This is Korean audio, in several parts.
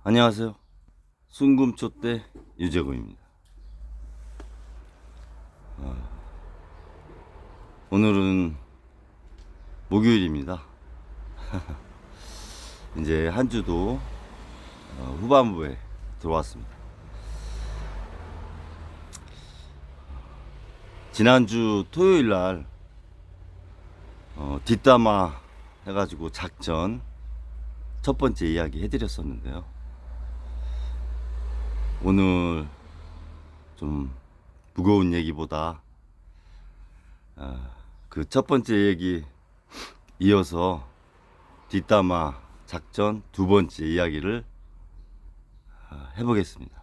안녕하세요. 순금초대 유재구입니다. 오늘은 목요일입니다. 이제 한 주도 후반부에 들어왔습니다. 지난주 토요일 날 뒷담화 해가지고 작전 첫 번째 이야기 해드렸었는데요. 오늘 좀 무거운 얘기보다 그 첫 번째 얘기 이어서 뒷담화 작전 두 번째 이야기를 해보겠습니다.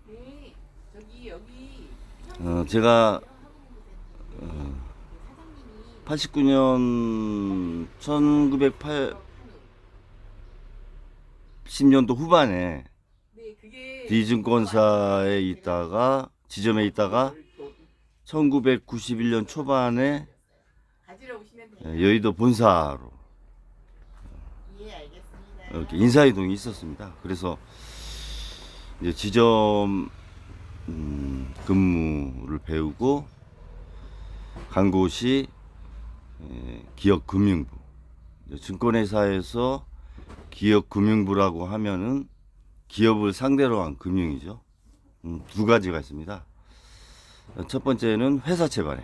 네, 저기 여기 제가 89년 1980년도 후반에 네, 그게 D증권사에 있다가 지점에 있다가 1991년 초반에 가지러 오시면 돼요. 여의도 본사로 예, 알겠습니다. 이렇게 인사이동이 있었습니다. 그래서 이제 지점 근무를 배우고 간 곳이 기업금융부. 증권회사에서 기업금융부라고 하면은 기업을 상대로 한 금융이죠. 두 가지가 있습니다. 첫 번째는 회사채 발행,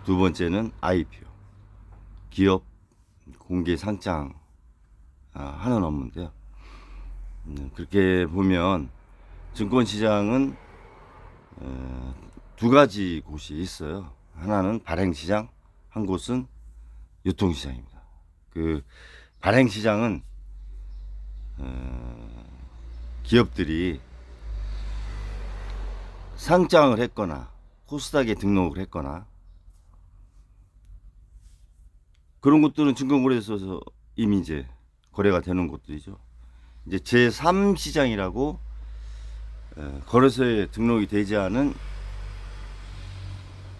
두 번째는 IPO, 기업 공개 상장 하는 업무인데요. 그렇게 보면 증권시장은 두 가지 곳이 있어요. 하나는 발행시장, 한 곳은 유통시장입니다. 그 발행시장은 기업들이 상장을 했거나 코스닥에 등록을 했거나 그런 것들은 증권거래소에서 이미 이제 거래가 되는 것들이죠. 이제 제3시장이라고 거래소에 등록이 되지 않은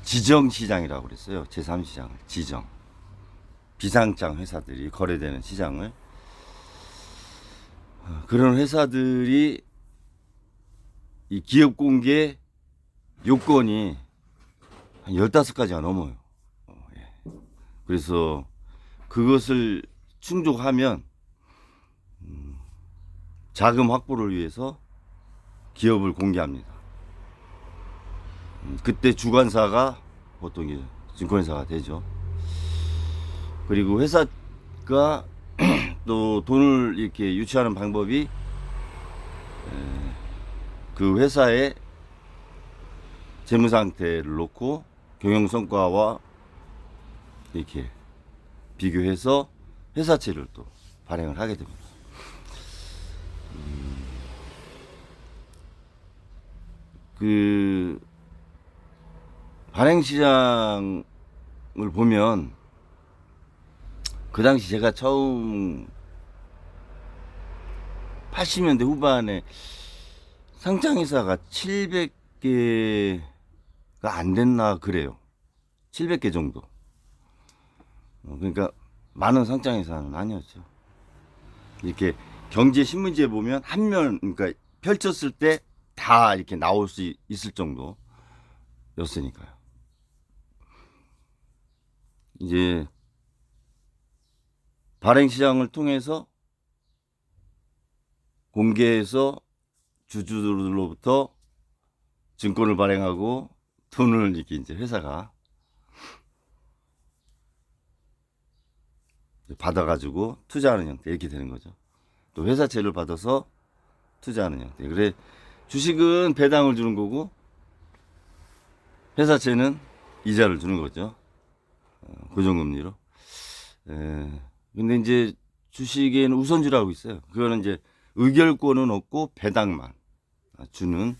지정시장이라고 그랬어요. 제3시장을 지정 비상장 회사들이 거래되는 시장을 그런 회사들이 이 기업 공개 요건이 한 15가지가 넘어요. 그래서 그것을 충족하면 자금 확보를 위해서 기업을 공개합니다. 그때 주관사가 보통 증권회사가 되죠. 그리고 회사가 또 돈을 이렇게 유치하는 방법이 그 회사의 재무 상태를 놓고 경영 성과와 이렇게 비교해서 회사채를 또 발행을 하게 됩니다. 그 발행 시장을 보면 그 당시 제가 처음 80년대 후반에 상장회사가 700개가 안 됐나 그래요. 700개 정도. 그러니까 많은 상장회사는 아니었죠. 이렇게 경제신문지에 보면 한 면, 그러니까 펼쳤을 때 다 이렇게 나올 수 있을 정도였으니까요. 이제 발행시장을 통해서 공개해서 주주들로부터 증권을 발행하고 돈을 이렇게 이제 회사가 받아가지고 투자하는 형태 이렇게 되는 거죠. 또 회사채를 받아서 투자하는 형태. 그래 주식은 배당을 주는 거고 회사채는 이자를 주는 거죠. 고정금리로. 근데 이제 주식에는 우선주라고 있어요. 그거는 이제 의결권은 없고 배당만 주는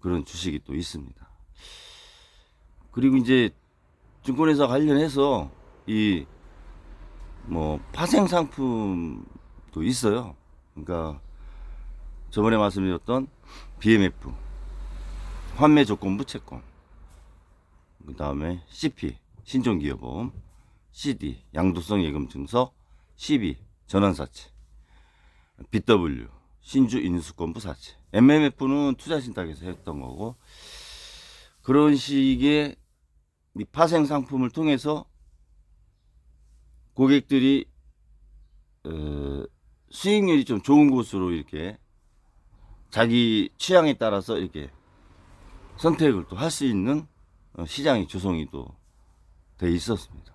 그런 주식이 또 있습니다. 그리고 이제 증권회사 관련해서 이 뭐 파생 상품도 있어요. 그러니까 저번에 말씀드렸던 BMF 환매 조건부 채권, 그 다음에 CP 신종기여보험, CD 양도성 예금 증서, CB 전환사채 BW 신주 인수권 부사채, MMF는 투자신탁에서 했던 거고, 그런 식의 이 파생 상품을 통해서 고객들이 수익률이 좀 좋은 곳으로 이렇게 자기 취향에 따라서 이렇게 선택을 또 할 수 있는 시장이 조성이 또 돼 있었습니다.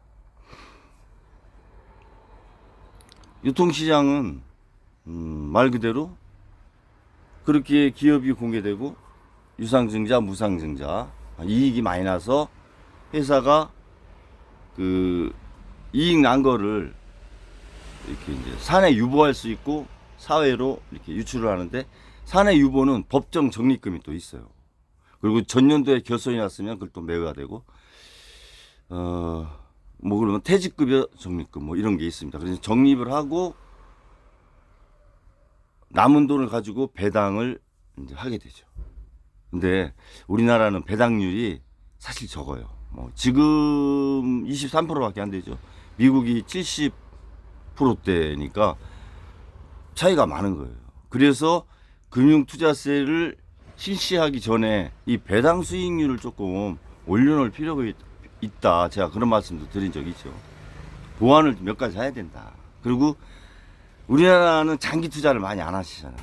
유통시장은 말 그대로 그렇게 기업이 공개되고 유상증자, 무상증자 이익이 많이 나서 회사가 그 이익 난 거를 이렇게 이제 사내 유보할 수 있고 사회로 이렇게 유출을 하는데, 사내 유보는 법정 적립금이 또 있어요. 그리고 전년도에 결손이 났으면 그걸 또 매겨야 되고, 뭐 그러면 퇴직급여 적립금 뭐 이런 게 있습니다. 그래서 적립을 하고 남은 돈을 가지고 배당을 이제 하게 되죠. 근데 우리나라는 배당률이 사실 적어요. 뭐 지금 23%밖에 안 되죠. 미국이 70%대니까 차이가 많은 거예요. 그래서 금융투자세를 실시하기 전에 이 배당 수익률을 조금 올려놓을 필요가 있다. 제가 그런 말씀도 드린 적이 있죠. 보완을 몇 가지 해야 된다. 그리고 우리나라는 장기 투자를 많이 안 하시잖아요.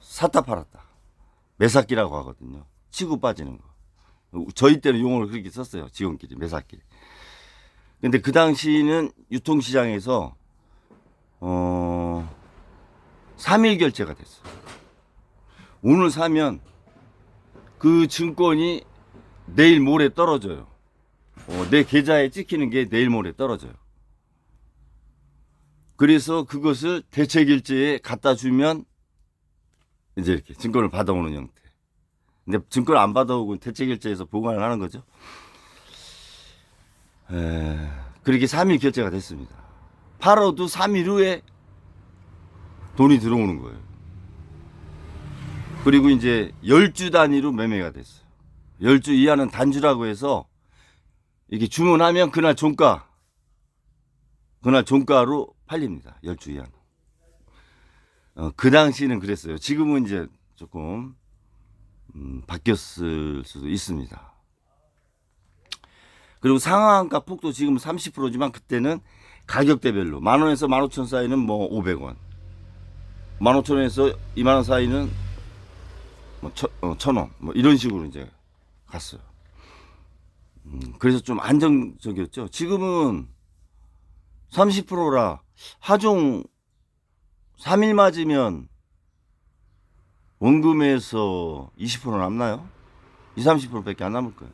샀다 팔았다. 매사기라고 하거든요. 치고 빠지는 거. 저희 때는 용어를 그렇게 썼어요. 직원끼리 매사기. 근데 그 당시는 유통시장에서 3일 결제가 됐어요. 오늘 사면 그 증권이 내일 모레 떨어져요. 내 계좌에 찍히는 게 내일 모레 떨어져요. 그래서 그것을 대체결제에 갖다 주면 이제 이렇게 증권을 받아오는 형태. 근데 증권을 안 받아오고 대체결제에서 보관을 하는 거죠. 그렇게 3일 결제가 됐습니다. 팔아도 3일 후에 돈이 들어오는 거예요. 그리고 이제 10주 단위로 매매가 됐어요. 10주 이하는 단주라고 해서 이렇게 주문하면 그날 종가로 팔립니다. 10주 이하는. 그 당시는 그랬어요. 지금은 이제 조금 바뀌었을 수도 있습니다. 그리고 상한가 폭도 지금 30%지만 그때는 가격대별로 10,000원에서 15,000원 사이는 뭐 500원, 15,000원에서 20,000원 사이는 뭐 1,000원 뭐 이런 식으로 이제 갔어요. 그래서 좀 안정적이었죠. 지금은 30%라 하종 3일 맞으면 원금에서 20% 남나요? 20, 30%밖에 안 남을 거예요.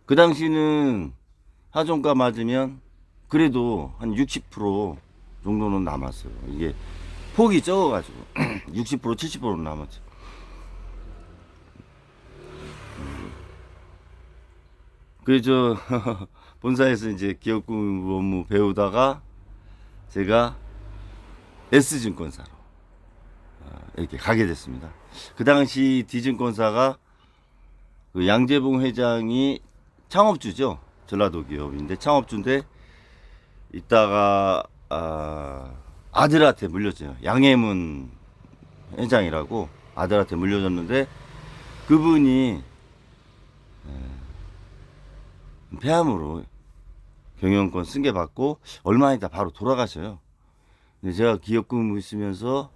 그 당시는 하종가 맞으면 그래도 한 60% 정도는 남았어요. 이게 폭이 적어가지고 60%, 70%는 남았죠. 그래서 본사에서 이제 기업금 업무 배우다가 제가 S증권사로 이렇게 가게 됐습니다. 그 당시 D증권사가 그 양재봉 회장이 창업주죠. 전라도 기업인데 창업주인데 이따가 아들한테 물렸어요. 양해문 회장이라고 아들한테 물려줬는데 그분이 폐암으로 경영권 승계 받고 얼마 있다 바로 돌아가셔요. 근데 제가 기업금 있으면서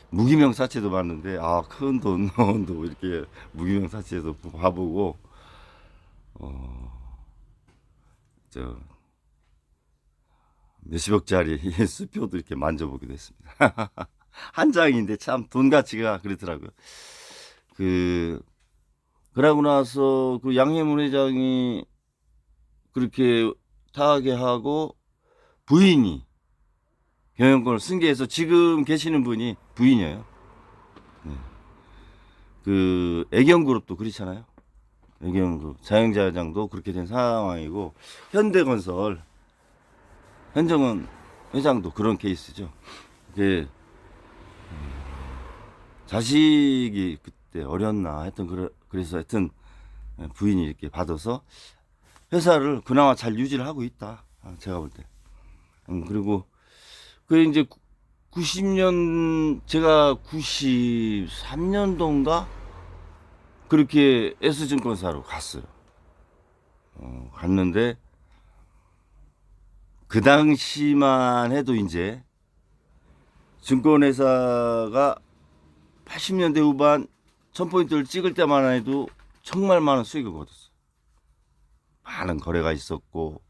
무기명 사채도 봤는데 큰 돈도 이렇게 무기명 사채도 봐보고 저 몇십억짜리 수표도 이렇게 만져보기도 했습니다. 한 장인데 참 돈 가치가 그렇더라고요. 그러고 나서 그 양해문 회장이 그렇게 타하게 하고 부인이 경영권을 승계해서 지금 계시는 분이 부인이에요. 네. 그 애경그룹도 그렇잖아요. 애경그룹 자영자 회장도 그렇게 된 상황이고 현대건설 현정은 회장도 그런 케이스죠. 자식이 그때 어렸나 하여튼 그래서 하여튼 부인이 이렇게 받아서 회사를 그나마 잘 유지를 하고 있다. 제가 볼 때. 그리고 그 이제 90년 제가 93년도인가 그렇게 S증권사로 갔어요. 갔는데 그 당시만 해도 이제 증권회사가 80년대 후반 1000포인트를 찍을 때만 해도 정말 많은 수익을 거뒀어요. 많은 거래가 있었고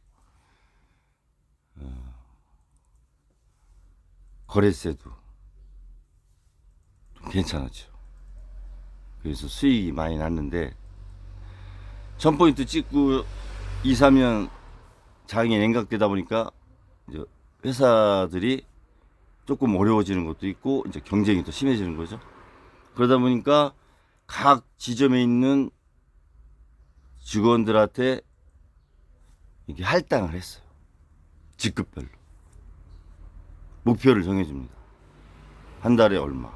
거래세도 좀 괜찮았죠. 그래서 수익이 많이 났는데 1000포인트 찍고 2, 3년 장이 냉각되다 보니까 이제 회사들이 조금 어려워지는 것도 있고 이제 경쟁이 또 심해지는 거죠. 그러다 보니까 각 지점에 있는 직원들한테 이게 할당을 했어요. 직급별로 목표를 정해줍니다. 한 달에 얼마.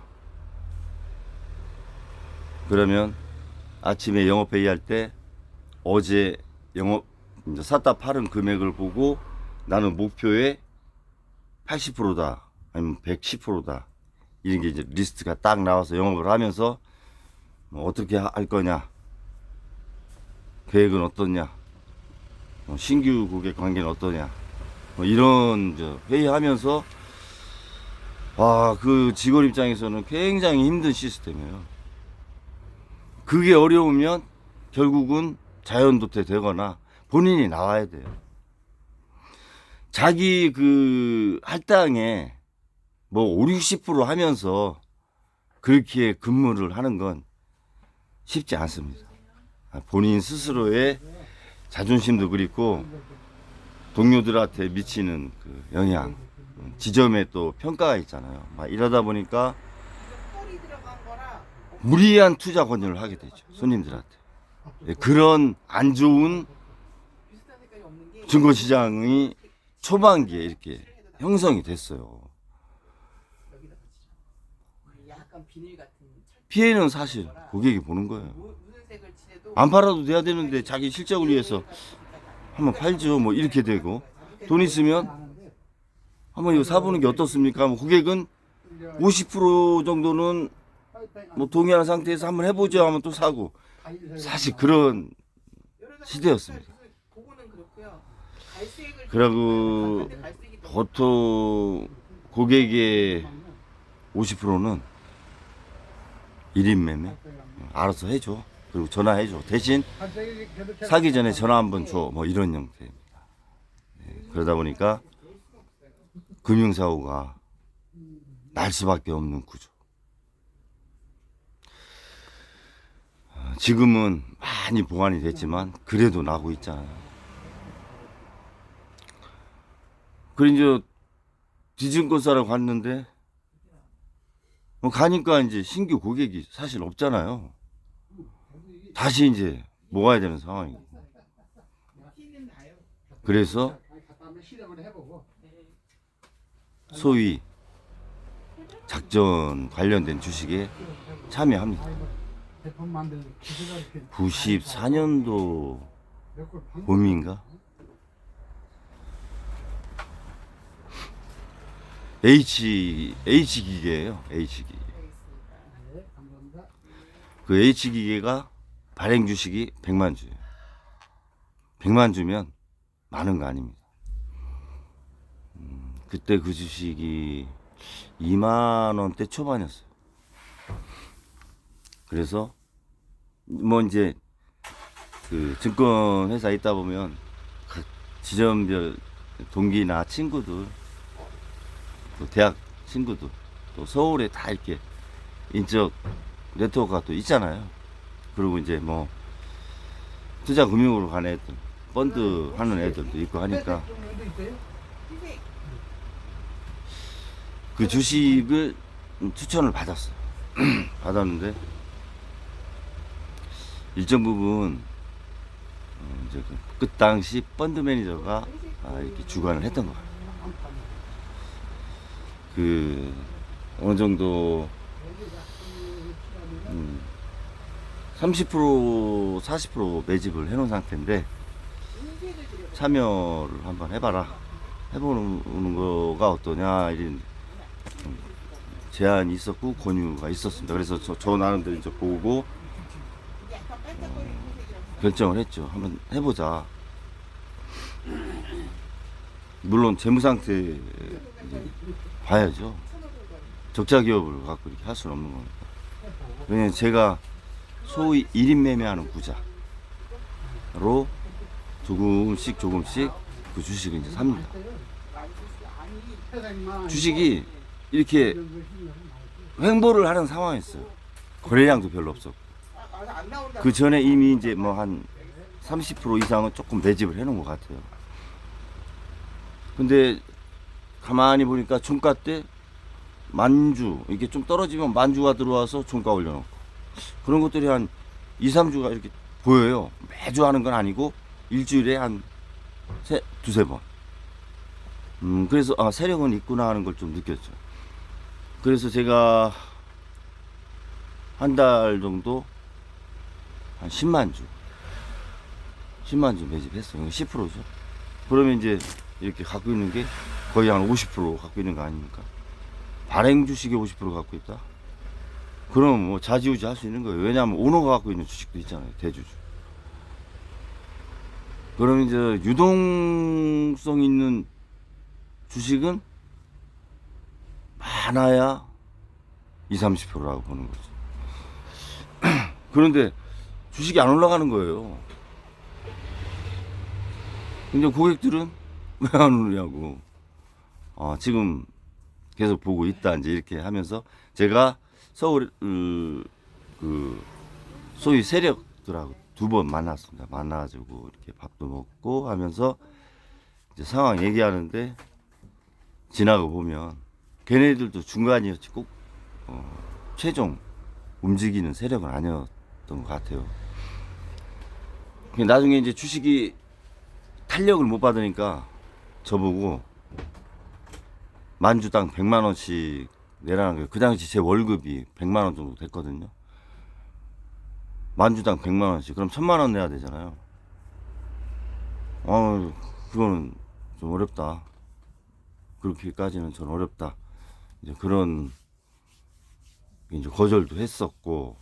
그러면 아침에 영업회의 할 때 어제 영업 이제 샀다 팔은 금액을 보고 나는 목표에 80%다 아니면 110%다 이런 게 이제 리스트가 딱 나와서 영업을 하면서 뭐 어떻게 할 거냐, 계획은 어떠냐, 신규 고객 관계는 어떠냐, 뭐 이런 회의하면서 와, 그 직원 입장에서는 굉장히 힘든 시스템이에요. 그게 어려우면 결국은 자연도태 되거나 본인이 나와야 돼요. 자기 그 할당에 뭐 5, 60% 하면서 그렇게 근무를 하는 건 쉽지 않습니다. 본인 스스로의 자존심도 그렇고 동료들한테 미치는 그 영향, 지점에 또 평가가 있잖아요. 막 이러다 보니까 털이 들어간 거라 무리한 투자 권유를 하게 되죠. 손님들한테. 그런 안 좋은 비슷한 색깔이 없는 게 증권시장이 초반기에 이렇게 형성이 됐어요. 여기다 붙이죠. 약간 비닐 같은 철 피해는 사실 고객이 보는 거예요. 무슨 색을 칠해도 안 팔아도 돼야 되는데 자기 실적을 위해서 한번 팔죠. 뭐 이렇게 되고 돈 있으면 한번 이거 사보는 게 어떻습니까? 뭐 고객은 50% 정도는 뭐 동의하는 상태에서 한번 해보죠 하면 또 사고 사실 그런 시대였습니다. 그거는 그렇고요. 갈색을 그리고 봤는데 갈색이 너무 보통 고객의 50%는 1인 매매 알아서 해줘. 그리고 전화해줘. 대신 사기 전에 전화 한번 줘. 뭐 이런 형태입니다. 그러다 보니까 금융사고가 날 수밖에 없는 구조. 지금은 많이 보완이 됐지만 그래도 나고 있잖아요. 그래 이제 디증권사라고 갔는데 뭐 가니까 이제 신규 고객이 사실 없잖아요. 다시 이제 모아야 되는 상황이고. 티는 나요. 그래서 소위 작전 관련된 주식에 참여합니다. 94년도 봄인가? H기계예요. H기계. 그 H기계가 발행 주식이 100만 주예요. 100만 주면 많은 거 아닙니다. 그때 그 주식이 2만 원대 초반이었어요. 그래서 뭐 이제 그 증권 회사에 있다 보면 각 지점별 동기나 친구들 또 대학 친구들 또 서울에 다 이렇게 인적 네트워크가 또 있잖아요. 그리고 이제 뭐 투자 금융으로 가는 애들, 펀드 하는 애들도 있고 하니까 그 주식을 추천을 받았어요. 받았는데 일정 부분 이제 그 당시 펀드 매니저가 이렇게 주관을 했던 것 같아요. 그 어느 정도 30% 40% 매집을 해놓은 상태인데 참여를 한번 해봐라, 해보는 거가 어떠냐 이런 제안이 있었고 권유가 있었습니다. 그래서 저 나름대로 이제 보고 이게 약간 반짝거리는 색이라서 결정을 했죠. 한번 해보자. 물론 재무 상태 봐야죠. 적자 기업을 갖고 이렇게 할 수는 없는 겁니다. 왜냐면 제가 소위 1인 매매하는 구자로 조금씩 그 주식을 이제 삽니다. 주식이 이렇게 횡보를 하는 상황이었어요. 거래량도 별로 없었고. 안 나온다. 그 전에 이미 이제 뭐 한 30% 이상은 조금 매집을 해놓은 것 같아요. 근데 가만히 보니까 종가 때 만주, 이게 좀 떨어지면 만주가 들어와서 종가 올려놓고 그런 것들이 한 2, 3주가 이렇게 보여요. 매주 하는 건 아니고 일주일에 한 두세 번. 그래서 세력은 있구나 하는 걸 좀 느꼈죠. 그래서 제가 한 달 정도 한 10만 주 매집했어요. 10%죠. 그러면 이제 이렇게 갖고 있는 게 거의 한 50% 갖고 있는 거 아닙니까? 발행 주식의 50% 갖고 있다? 그럼 뭐 좌지우지 할 수 있는 거예요. 왜냐하면 오너가 갖고 있는 주식도 있잖아요. 대주주. 그러면 이제 유동성 있는 주식은 많아야 20, 30%라고 보는 거죠. 그런데 주식이 안 올라가는 거예요. 근데 고객들은 왜 안 오느냐고. 지금 계속 보고 있다. 이제 이렇게 하면서 제가 서울, 소위 세력들하고 2번 만났습니다. 만나가지고 이렇게 밥도 먹고 하면서 이제 상황 얘기하는데 지나고 보면 걔네들도 중간이었지 꼭, 최종 움직이는 세력은 아니었던 것 같아요. 나중에 이제 주식이 탄력을 못 받으니까 저보고 만주당 100만 원씩 내라는 거예요. 그 당시 제 월급이 100만 원 정도 됐거든요. 만주당 100만 원씩. 그럼 1000만 원 내야 되잖아요. 그거는 좀 어렵다. 그렇게까지는 전 어렵다. 이제 그런 이제 거절도 했었고,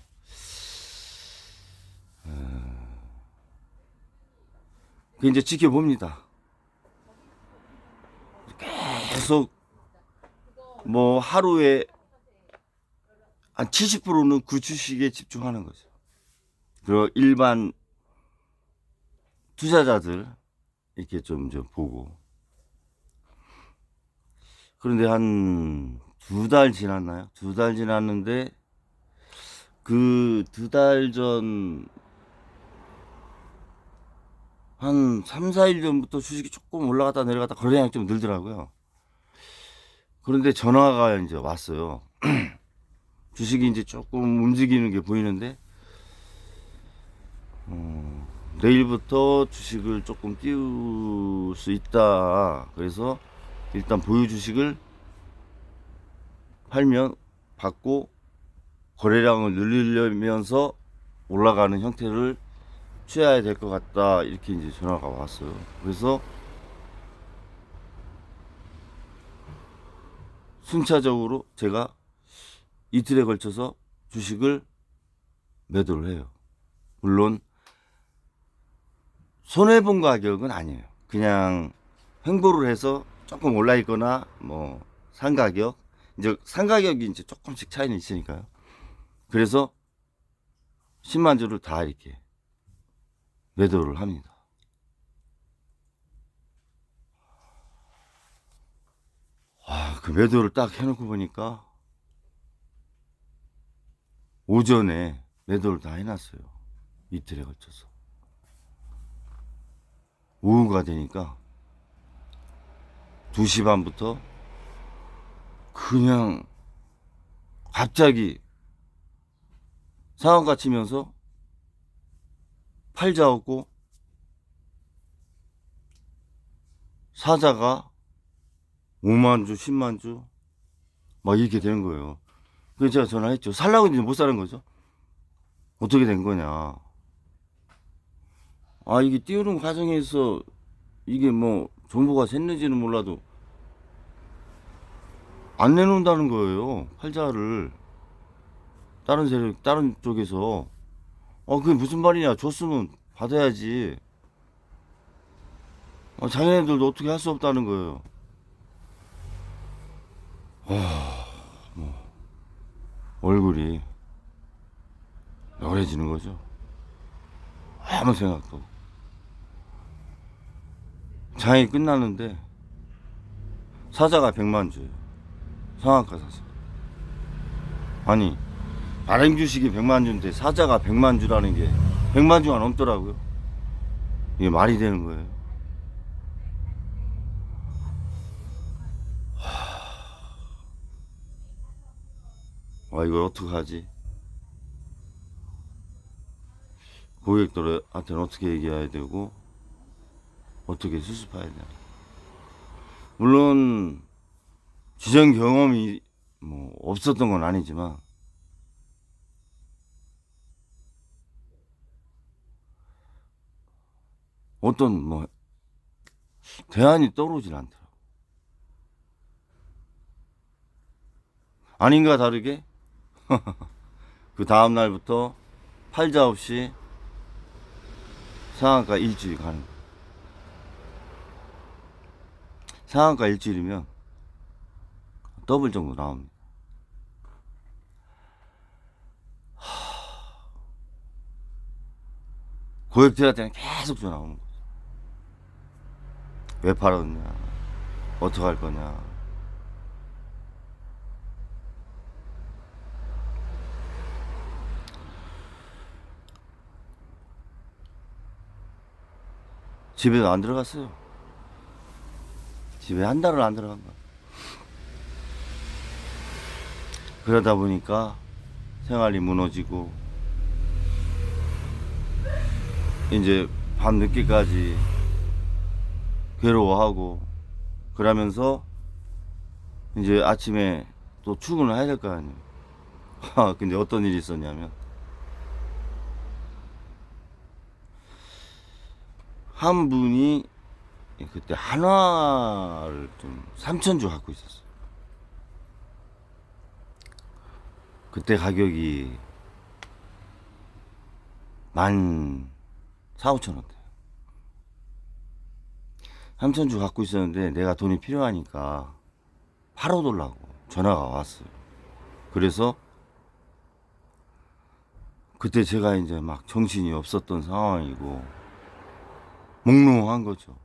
그 이제 지켜봅니다. 계속 뭐 하루에 한 70%는 그 주식에 집중하는 거죠. 그리고 일반 투자자들 이렇게 좀 보고. 그런데 한 2달 지났나요? 2달 지났는데 그 2달 전 한 3, 4일 전부터 주식이 조금 올라갔다 내려갔다 거래량이 좀 늘더라고요. 그런데 전화가 이제 왔어요. 주식이 이제 조금 움직이는 게 보이는데, 내일부터 주식을 조금 띄울 수 있다. 그래서 일단 보유 주식을 팔면 받고 거래량을 늘리려면서 올라가는 형태를 취해야 될 것 같다. 이렇게 이제 전화가 왔어요. 그래서 순차적으로 제가 이틀에 걸쳐서 주식을 매도를 해요. 물론 손해본 가격은 아니에요. 그냥 횡보를 해서 조금 올라 있거나 뭐 산 가격, 이제 산 가격이 이제 조금씩 차이는 있으니까요. 그래서 10만 주를 다 이렇게 매도를 합니다. 그 매도를 딱 해놓고 보니까 오전에 매도를 다 해놨어요. 이틀에 걸쳐서. 오후가 되니까 2시 반부터 그냥 갑자기 상한가 치면서 팔자 없고 사자가 5만 주, 10만 주 막 이렇게 되는 거예요. 그래서 제가 전화했죠. 살라고 했는데 못 사는 거죠. 어떻게 된 거냐. 이게 띄우는 과정에서 이게 뭐 정보가 샜는지는 몰라도 안 내놓는다는 거예요. 팔자를. 다른 세력, 다른 쪽에서. 그게 무슨 말이냐. 줬으면 받아야지. 자기네들도 어떻게 할 수 없다는 거예요. 얼굴이 노래지는 거죠. 아무 생각도 없고. 장이 끝났는데 사자가 100만 주예요. 상한가 사자. 아니 발행 주식이 100만 주인데 사자가 100만 주라는 게 100만 주가 넘더라고요. 이게 말이 되는 거예요. 이걸 어떡하지? 고객들한테는 어떻게 얘기해야 되고 어떻게 수습해야 되나. 물론 주전 경험이 뭐 없었던 건 아니지만 어떤 뭐 대안이 떠오르질 않더라고. 아닌가 다르게 그 다음 날부터 팔자 없이 상한가 일주일 가는 거예요. 상한가 일주일이면 더블 정도 나옵니다. 고객들한테는 계속 전화 오는 거죠. 왜 팔았냐? 어떻게 할 거냐? 집에도 안 들어갔어요. 집에 한 달을 안 들어간 거야. 그러다 보니까 생활이 무너지고 이제 밤 늦게까지 괴로워하고 그러면서 이제 아침에 또 출근을 해야 될 거 아니에요. 근데 어떤 일이 있었냐면 한 분이 그때 한화를 좀 3,000주 갖고 있었어요. 그때 가격이 14,000~15,000원대. 3,000주 갖고 있었는데 내가 돈이 필요하니까 팔아달라고 전화가 왔어요. 그래서 그때 제가 이제 막 정신이 없었던 상황이고 몽롱한 거죠.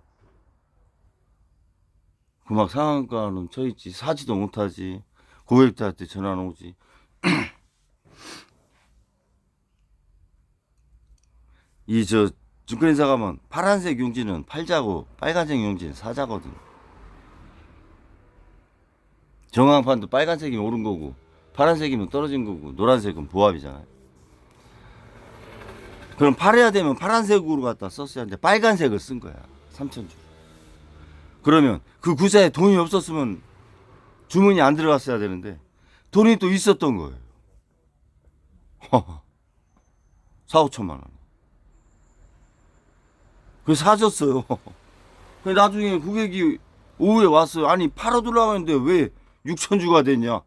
그 막 상한가는 쳐있지, 사지도 못하지, 고객들한테 전화는 오지. 증권회사 가면 파란색 용지는 팔자고 빨간색 용지는 사자거든. 정황판도 빨간색이면 오른 거고 파란색이면 떨어진 거고 노란색은 보합이잖아요. 그럼 팔아야 되면 파란색으로 갖다 썼어야 하는데 빨간색을 쓴 거야. 3,000주. 그러면 그 구사에 돈이 없었으면 주문이 안 들어갔어야 되는데 돈이 또 있었던 거예요. 4~5천만 원. 그래서 사줬어요. 나중에 고객이 오후에 왔어요. 아니 팔아들라고 했는데 왜 6,000주가 됐냐.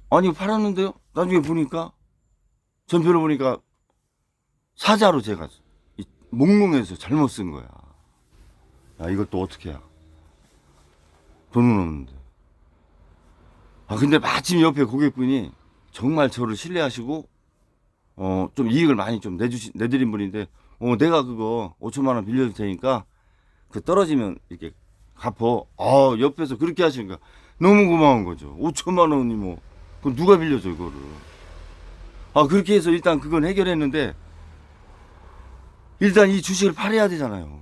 아니 팔았는데요. 나중에 보니까 전표를 보니까 사자로 제가 몽롱해서 잘못 쓴 거야. 야 이것도 어떻게 해야. 돈은 없는데. 근데 마침 옆에 고객분이 정말 저를 신뢰하시고 좀 이익을 많이 좀 내드린 분인데 내가 그거 5천만 원 빌려줄 테니까 그 떨어지면 이렇게 갚어. 옆에서 그렇게 하시니까 너무 고마운 거죠. 5천만 원이 뭐 그럼 누가 빌려줘 이거를. 그렇게 해서 일단 그건 해결했는데 일단 이 주식을 팔아야 되잖아요.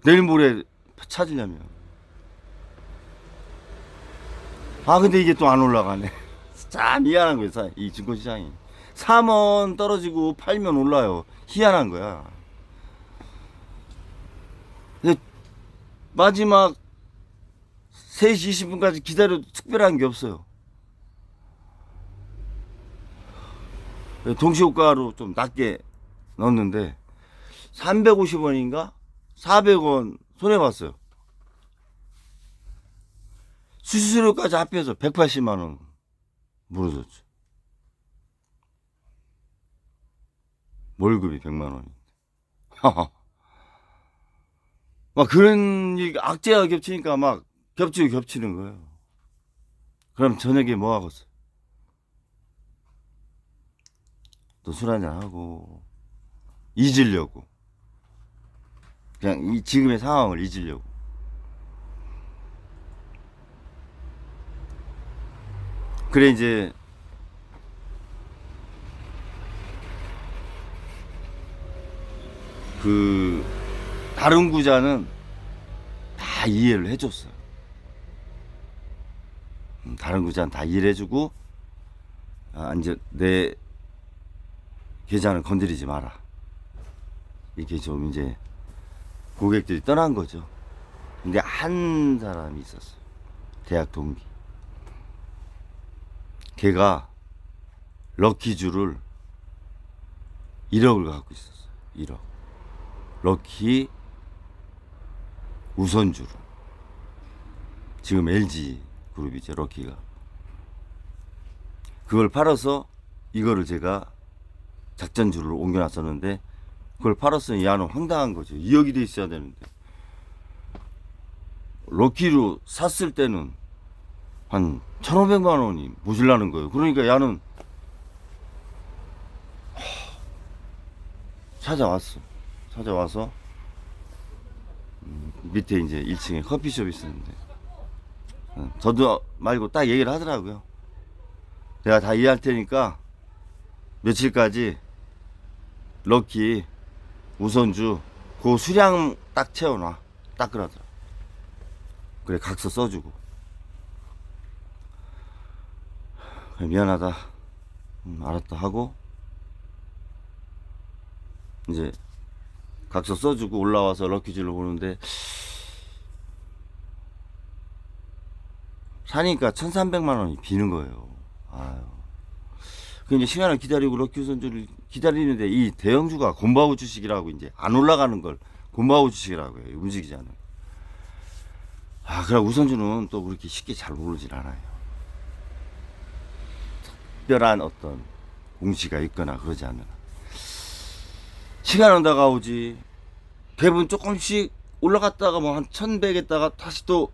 내일 모레 찾으려면. 근데 이게 또 안 올라가네. 참 미안한 거예요. 이 증권시장이 3원 떨어지고 팔면 올라요. 희한한 거야. 근데 마지막 3시 20분까지 기다려도 특별한 게 없어요. 동시효과로 좀 낮게 넣었는데 350원인가 400원 손해봤어요. 수수료까지 합해서 180만 원 물어줬죠. 월급이 100만 원인데. 막 그런 악재가 겹치니까 막 겹치고 겹치는 거예요. 그럼 저녁에 뭐 하겠어요? 또 술 한잔 하고 잊으려고. 그냥 이 지금의 상황을 잊으려고. 그래 이제 그 다른 구자는 다 이해를 해줬어요. 다른 구자는 다 이해를 해주고 이제 내 계좌는 건드리지 마라. 이렇게 좀 이제 고객들이 떠난 거죠. 근데 한 사람이 있었어요. 대학 동기. 걔가 럭키주를 1억을 갖고 있었어요. 1억. 럭키 우선주로. 지금 LG 그룹이죠. 럭키가. 그걸 팔아서 이거를 제가 작전주를 옮겨놨었는데 그걸 팔았으니 야는 황당한 거죠. 2억이 돼 있어야 되는데. 럭키로 샀을 때는 한 1,500만 원이 모질라는 거예요. 그러니까 야는 찾아와서 밑에 이제 1층에 커피숍이 있었는데 저도 말고 딱 얘기를 하더라고요. 내가 다 이해할 테니까 며칠까지 럭키 우선주 그 수량 딱 채워놔. 딱 그러더라. 그래 각서 써주고. 그래, 미안하다. 알았다 하고 이제 각서 써주고 올라와서 럭키주를 보는데 사니까 1,300만 원이 비는 거예요. 아유. 그 이제 시간을 기다리고 럭키 우선주를 기다리는데 이 대형주가 곰바우 주식이라고 이제 안 올라가는 걸 곰바우 주식이라고 해요. 움직이지 않아요. 그래 우선주는 또 그렇게 쉽게 잘 오르질 않아요. 특별한 어떤 공시가 있거나 그러지 않나. 시간은 다가오지. 대부분 조금씩 올라갔다가 뭐 한 1,100에다가 다시 또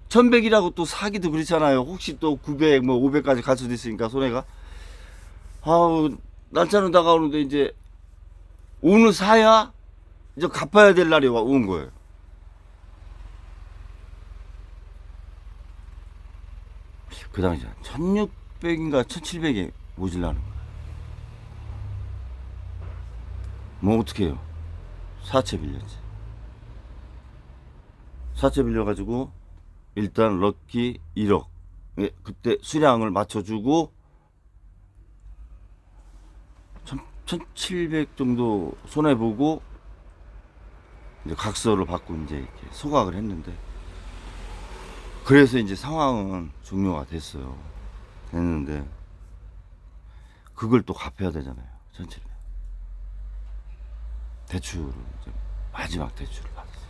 1,100이라고 또 사기도 그렇잖아요. 혹시 또 900, 뭐 500까지 갈 수도 있으니까 손해가. 날짜는 다가오는데 이제 오늘 사야 이제 갚아야 될 날이 온 거예요. 그 당시 1,600인가 1,700에 모질라는 거예요. 뭐 어떻게 해요? 사채 빌렸지. 사채 빌려가지고 일단 럭키 1억 그때 수량을 맞춰주고 1,700 정도 손해보고 이제 각서를 받고 이제 이렇게 소각을 했는데 그래서 이제 상황은 종료가 됐는데 그걸 또 갚아야 되잖아요. 1,700 대출을 이제 마지막 대출을 받았어요.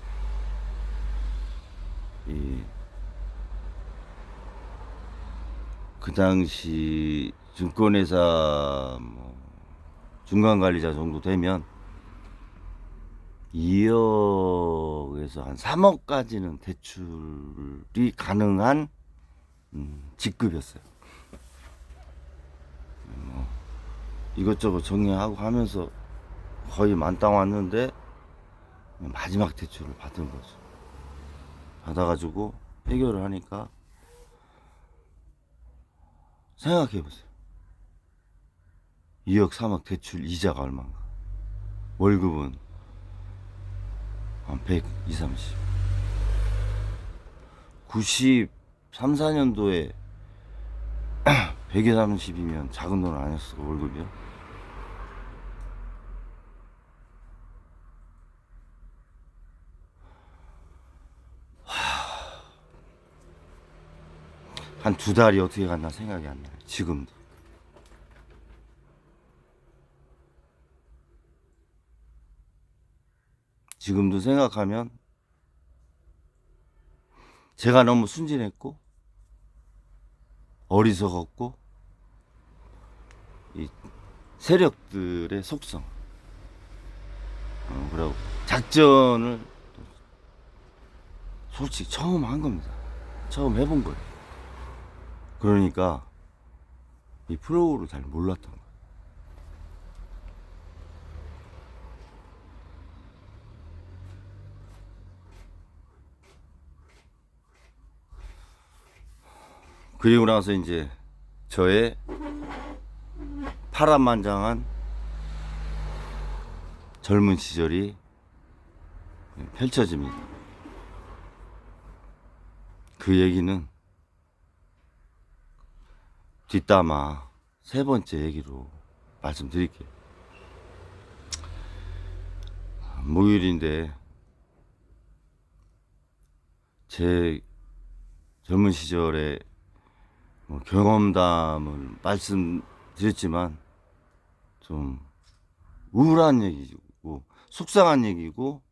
그 당시 증권회사 뭐 중간관리자 정도 되면 2억에서 한 3억까지는 대출이 가능한 직급이었어요. 뭐 이것저것 정리하고 하면서 거의 만땅 왔는데 마지막 대출을 받은 거죠. 받아가지고 해결을 하니까 생각해보세요. 2억 3억 대출 이자가 얼마인가. 월급은 한 100, 20, 30. 93, 4년도에 100에 30이면 작은 돈 아니었어, 월급이요. 한 2달이 어떻게 갔나 생각이 안 나요. 지금도. 지금도 생각하면 제가 너무 순진했고 어리석었고 이 세력들의 속성, 그리고 작전을 솔직히 처음 한 겁니다. 처음 해본 거예요. 그러니까 이 프로를 잘 몰랐던 거예요. 그리고 나서 이제 저의 파란만장한 젊은 시절이 펼쳐집니다. 그 얘기는 뒷담화 세 번째 얘기로 말씀드릴게요. 목요일인데 제 젊은 시절에 경험담을 말씀드렸지만 좀 우울한 얘기고 속상한 얘기고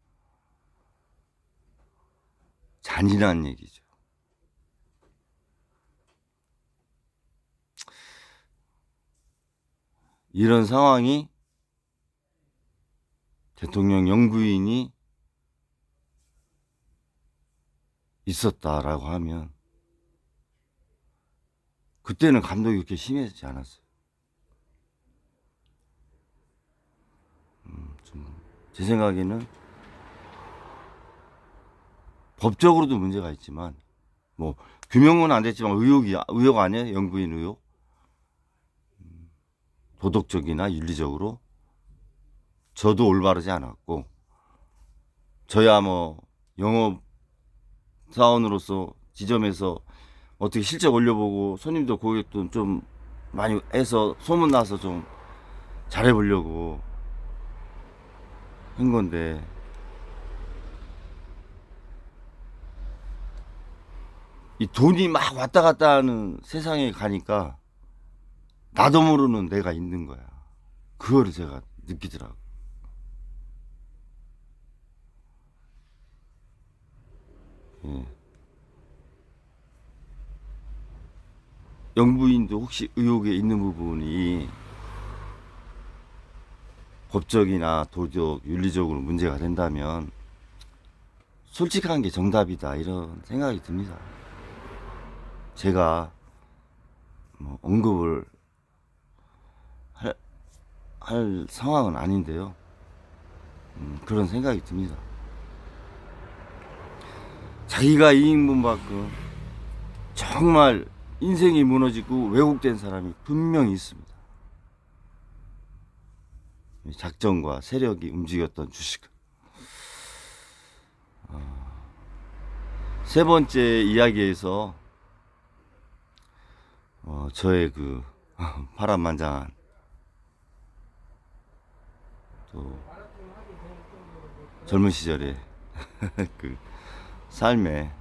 잔인한 얘기죠. 이런 상황이 대통령 영부인이 있었다라고 하면 그때는 감독이 그렇게 심하지 않았어요. 제 생각에는 법적으로도 문제가 있지만 뭐 규명은 안 됐지만 의혹 아니에요? 영부인 의혹? 도덕적이나 윤리적으로 저도 올바르지 않았고 저야 뭐 영업 사원으로서 지점에서 어떻게 실적 올려보고 손님도 고객도 좀 많이 해서 소문나서 좀 잘해보려고 한 건데 이 돈이 막 왔다 갔다 하는 세상에 가니까 나도 모르는 내가 있는 거야. 그거를 제가 느끼더라고. 예. 영부인도 혹시 의혹에 있는 부분이 법적이나 도덕, 윤리적으로 문제가 된다면 솔직한 게 정답이다 이런 생각이 듭니다. 제가 뭐 언급을 할 상황은 아닌데요. 그런 생각이 듭니다. 자기가 이익문 받고 정말 인생이 무너지고 왜곡된 사람이 분명히 있습니다. 작전과 세력이 움직였던 주식. 세 번째 이야기에서 저의 그 파란만장한 또 젊은 시절의 그 삶에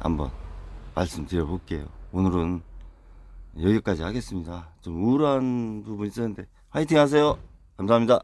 한번 말씀드려 볼게요. 오늘은 여기까지 하겠습니다. 좀 우울한 부분이 있었는데 화이팅 하세요. 감사합니다.